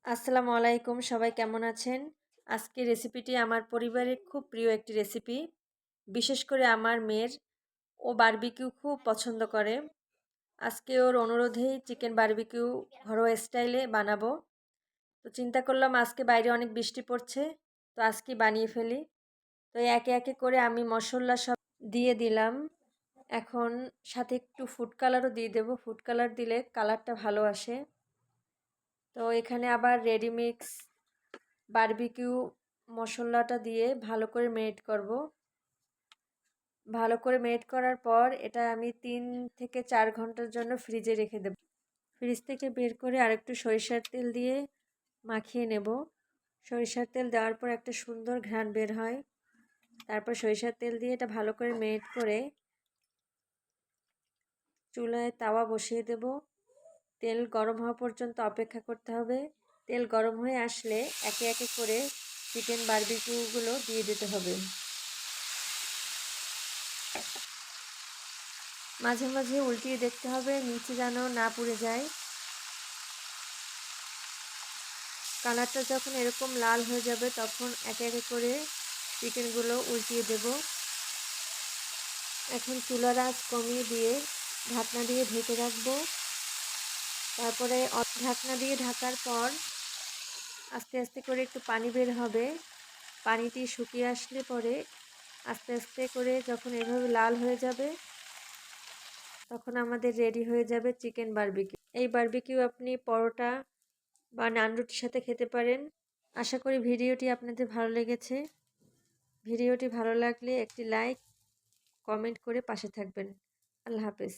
আসসালামু আলাইকুম, সবাই কেমন আছেন? আজকের রেসিপিটি আমার পরিবারের খুব প্রিয় একটি রেসিপি। বিশেষ করে আমার মেয়ের, ও বারবিকিউ খুব পছন্দ করে। আজকে ওর অনুরোধেই চিকেন বারবিকিউ ঘরোয়া স্টাইলে বানাবো। তো চিন্তা করলাম আজকে বাইরে অনেক বৃষ্টি পড়ছে, তো আজকে বানিয়ে ফেলি। তো একে একে করে আমি মশলা সব দিয়ে দিলাম। এখন সাথে একটু ফুড কালারও দিয়ে দেবো। ফুড কালার দিলে কালারটা ভালো আসে। তো এখানে আবার রেডিমিক্স বারবিকিউ মশলাটা দিয়ে ভালো করে মেরিনেট করব। ভালো করে মেরিনেট করার পর এটা আমি 3 থেকে 4 ঘন্টার জন্য ফ্রিজে রেখে দেব। ফ্রিজ থেকে বের করে আরেকটু সরিষার তেল দিয়ে মাখিয়ে নেব। সরিষার তেল দেওয়ার পর একটা সুন্দর ঘ্রাণ বের হয়। তারপর সরিষার তেল দিয়ে এটা ভালো করে মেরিনেট করে চুলায় তাওয়া বসিয়ে দেব। তেল গরম হওয়া পর্যন্ত অপেক্ষা করতে হবে। তেল গরম হয়ে আসলে একে একে করে চিকেন বারবিকিউগুলো দিয়ে দিতে হবে। মাঝে মাঝে উল্টিয়ে দেখতে হবে নিচে যেন না পুড়ে যায়। কালারটা যখন এরকম লাল হয়ে যাবে তখন একে একে করে চিকেনগুলো উল্টিয়ে দেব। এখন চুলার আঁচ কমিয়ে দিয়ে ঢাকনা দিয়ে ঢেকে রাখবো। তারপরে ঢাকনা দিয়ে ঢাকার পর আস্তে আস্তে করে একটু পানি বের হবে। পানিটি শুকিয়ে আসলে পরে আস্তে আস্তে করে যখন এভাবে লাল হয়ে যাবে তখন আমাদের রেডি হয়ে যাবে চিকেন বারবিকিউ। এই বারবিকিউ আপনি পরোটা বা নান রুটির সাথে খেতে পারেন। আশা করি ভিডিওটি আপনাদের ভালো লেগেছে। ভিডিওটি ভালো লাগলে একটি লাইক, কমেন্ট করে পাশে থাকবেন। আল্লাহ হাফেজ।